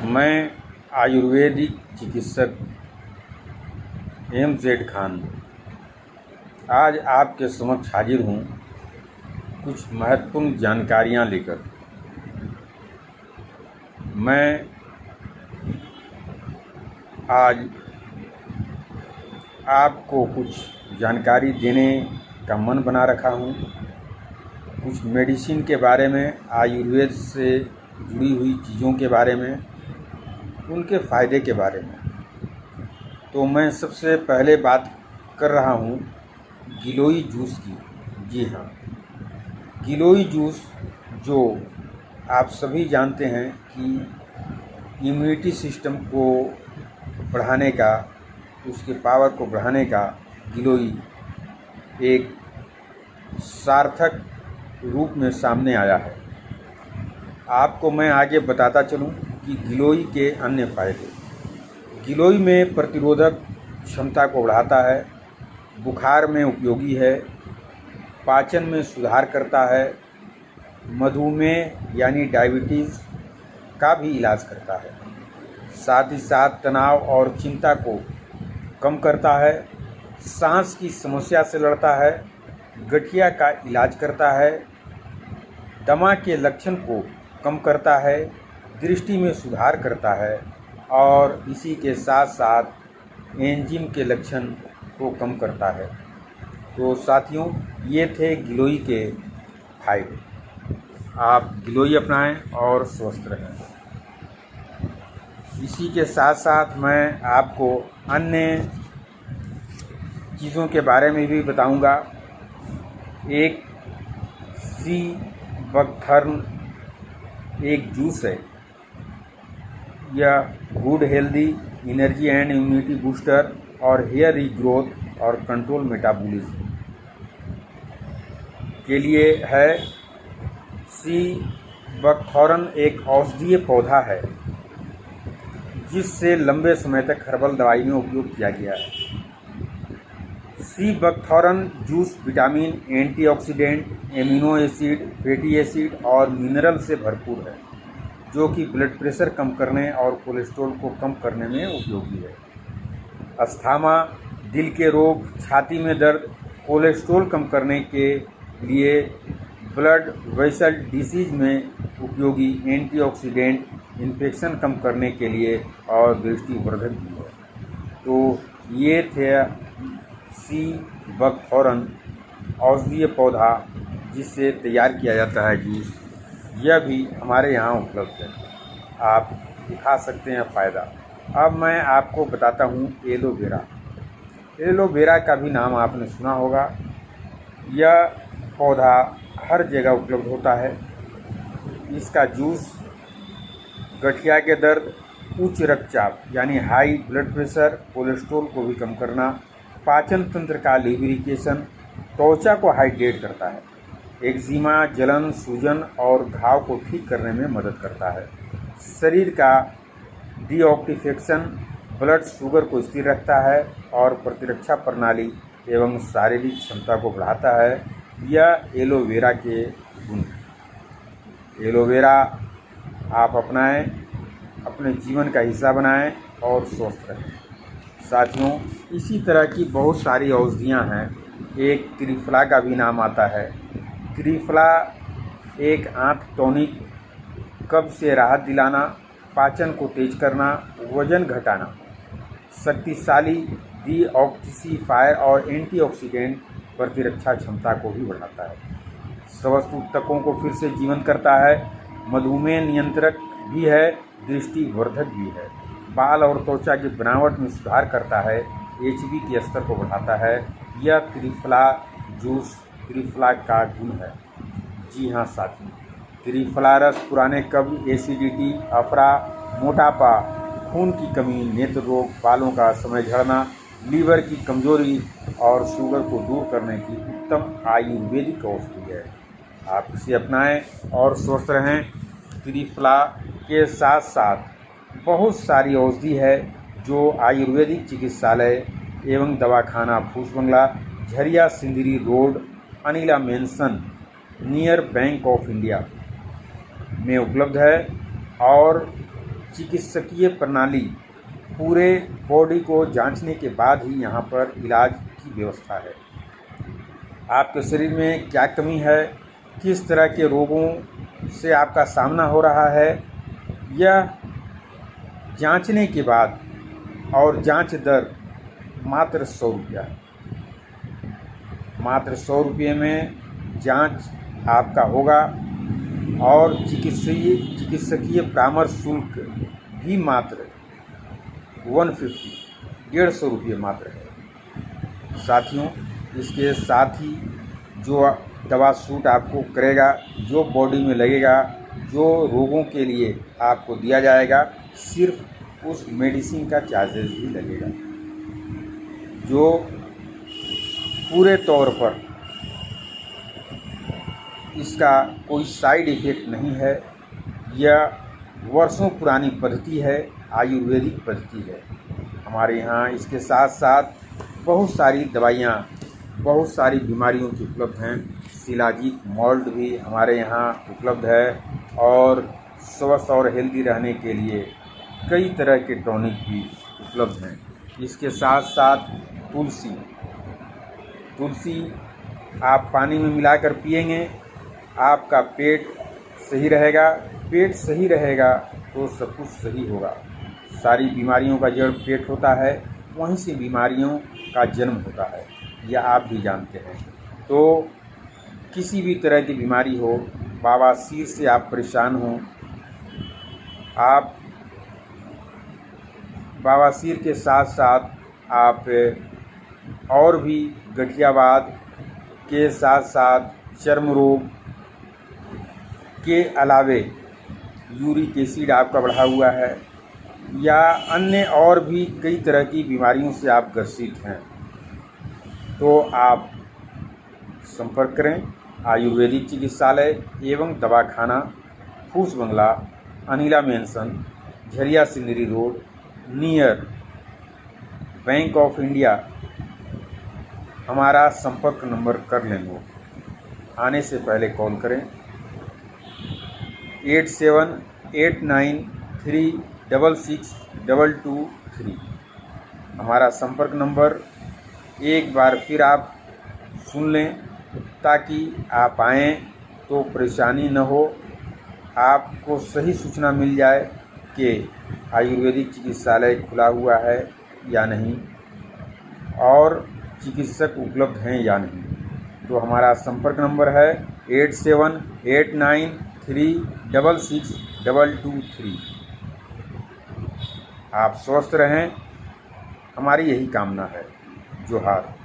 मैं आयुर्वेदिक चिकित्सक MZ खान आज आपके समक्ष हाजिर हूँ कुछ महत्वपूर्ण जानकारियाँ लेकर। मैं आज आपको कुछ जानकारी देने का मन बना रखा हूँ, कुछ मेडिसिन के बारे में, आयुर्वेद से जुड़ी हुई चीज़ों के बारे में, उनके फ़ायदे के बारे में। तो मैं सबसे पहले बात कर रहा हूँ गिलोय जूस की। जी हाँ, गिलोय जूस जो आप सभी जानते हैं कि इम्यूनिटी सिस्टम को बढ़ाने का, उसके पावर को बढ़ाने का गिलोय एक सार्थक रूप में सामने आया है। आपको मैं आगे बताता चलूं कि गिलोय के अन्य फायदे। गिलोय में प्रतिरोधक क्षमता को बढ़ाता है, बुखार में उपयोगी है, पाचन में सुधार करता है, मधुमेह यानी डायबिटीज़ का भी इलाज करता है, साथ ही साथ तनाव और चिंता को कम करता है, सांस की समस्या से लड़ता है, गठिया का इलाज करता है, दमा के लक्षण को कम करता है, दृष्टि में सुधार करता है और इसी के साथ साथ एंजाइम के लक्षण को कम करता है। तो साथियों, ये थे गिलोय के फायदे। आप गिलोय अपनाएं और स्वस्थ रहें। इसी के साथ साथ मैं आपको अन्य चीज़ों के बारे में भी बताऊंगा। एक सी बकथर्न एक जूस है। यह good healthy energy and immunity booster और हेयर रीग्रोथ और कंट्रोल मेटाबॉलिज्म के लिए है। सी बकथॉर्न एक औषधीय पौधा है जिससे लंबे समय तक हर्बल दवाई में उपयोग किया गया है। Sea buckthorn juice vitamin, antioxidant, amino acid, fatty acid और मिनरल से भरपूर है, जो कि ब्लड प्रेशर कम करने और कोलेस्ट्रॉल को कम करने में उपयोगी है। अस्थमा, दिल के रोग, छाती में दर्द, कोलेस्ट्रॉल कम करने के लिए, ब्लड वेसल डिसीज में उपयोगी, एंटीऑक्सीडेंट, इन्फेक्शन कम करने के लिए और दृष्टिवर्धक भी है। तो ये थे सी बकथॉर्न औषधीय पौधा जिससे तैयार किया जाता है जूस। यह भी हमारे यहाँ उपलब्ध है, आप दिखा सकते हैं फ़ायदा। अब मैं आपको बताता हूँ एलोवेरा। एलोवेरा का भी नाम आपने सुना होगा। यह पौधा हर जगह उपलब्ध होता है। इसका जूस गठिया के दर्द, उच्च रक्तचाप यानी हाई ब्लड प्रेशर, कोलेस्ट्रॉल को भी कम करना, पाचन तंत्र का लिब्रिकेशन, त्वचा को हाइड्रेट करता है, एक्जिमा, जलन, सूजन और घाव को ठीक करने में मदद करता है, शरीर का डिटॉक्सिफिकेशन, ब्लड शुगर को स्थिर रखता है और प्रतिरक्षा प्रणाली एवं शारीरिक क्षमता को बढ़ाता है। यह एलोवेरा के गुण हैं। एलोवेरा आप अपनाएं, अपने जीवन का हिस्सा बनाएं और स्वस्थ रहें। साथियों, इसी तरह की बहुत सारी औषधियाँ हैं। एक त्रिफला का भी नाम आता है। त्रिफला एक आंत टॉनिक, कब्ज से राहत दिलाना, पाचन को तेज करना, वजन घटाना, शक्तिशाली डिटॉक्सिफायर और एंटीऑक्सीडेंट प्रतिरक्षा क्षमता को भी बढ़ाता है, स्वस्थ ऊतकों को फिर से जीवंत करता है, मधुमेह नियंत्रक भी है, दृष्टिवर्धक भी है, बाल और त्वचा की बनावट में सुधार करता है, HB के स्तर को बढ़ाता है। यह त्रिफला जूस त्रिफला का गुण है। जी हाँ साथियों, त्रिफला रस पुराने कब्ज, एसिडिटी, अफरा, मोटापा, खून की कमी, नेत्र रोग, बालों का समय झड़ना, लीवर की कमजोरी और शुगर को दूर करने की उत्तम आयुर्वेदिक औषधि है। आप इसे अपनाएं और स्वस्थ रहें। त्रिफला के साथ साथ बहुत सारी औषधि है जो आयुर्वेदिक चिकित्सालय एवं दवाखाना Phus Bangla, Jharia Sindri road, Anila mansion near bank of India में उपलब्ध है और चिकित्सकीय प्रणाली पूरे बॉडी को जांचने के बाद ही यहाँ पर इलाज की व्यवस्था है। आपके शरीर में क्या कमी है, किस तरह के रोगों से आपका सामना हो रहा है, यह जांचने के बाद, और जांच दर मात्र 100 रुपया। मात्र 100 रुपये में जांच आपका होगा और चिकित्सकीय परामर्श शुल्क भी मात्र 150 रुपये मात्र है। साथियों, इसके साथ ही जो दवा सूट आपको करेगा, जो बॉडी में लगेगा, जो रोगों के लिए आपको दिया जाएगा, सिर्फ उस मेडिसिन का चार्जेस भी लगेगा, जो पूरे तौर पर इसका कोई साइड इफ़ेक्ट नहीं है। यह वर्षों पुरानी पद्धति है, आयुर्वेदिक पद्धति है। हमारे यहाँ इसके साथ साथ बहुत सारी दवाइयाँ, बहुत सारी बीमारियों की उपलब्ध हैं। शिलाजीत मोल्ड भी हमारे यहाँ उपलब्ध है, और स्वस्थ और हेल्दी रहने के लिए कई तरह के टॉनिक भी उपलब्ध हैं। इसके साथ साथ तुलसी आप पानी में मिलाकर पिएंगे, आपका पेट सही रहेगा। पेट सही रहेगा तो सब कुछ सही होगा। सारी बीमारियों का जड़ पेट होता है, वहीं से बीमारियों का जन्म होता है, यह आप भी जानते हैं। तो किसी भी तरह की बीमारी हो, बवासीर से आप परेशान हो, आप बवासीर के साथ साथ आप और भी गठियावाद के साथ साथ चर्म रोग के अलावे यूरिक एसिड आपका बढ़ा हुआ है, या अन्य और भी कई तरह की बीमारियों से आप ग्रसित हैं, तो आप संपर्क करें आयुर्वेदिक चिकित्सालय एवं दवाखाना Phus Bangla, Anila mansion, Jharia Sindri road, near bank of India. हमारा संपर्क नंबर कर लें लोग, आने से पहले कॉल करें 8789366223। हमारा संपर्क नंबर एक बार फिर आप सुन लें, ताकि आप आएँ तो परेशानी न हो, आपको सही सूचना मिल जाए कि आयुर्वेदिक चिकित्सालय खुला हुआ है या नहीं, और चिकित्सक उपलब्ध हैं या नहीं। तो हमारा संपर्क नंबर है 8789366223। आप स्वस्थ रहें, हमारी यही कामना है। जोहार।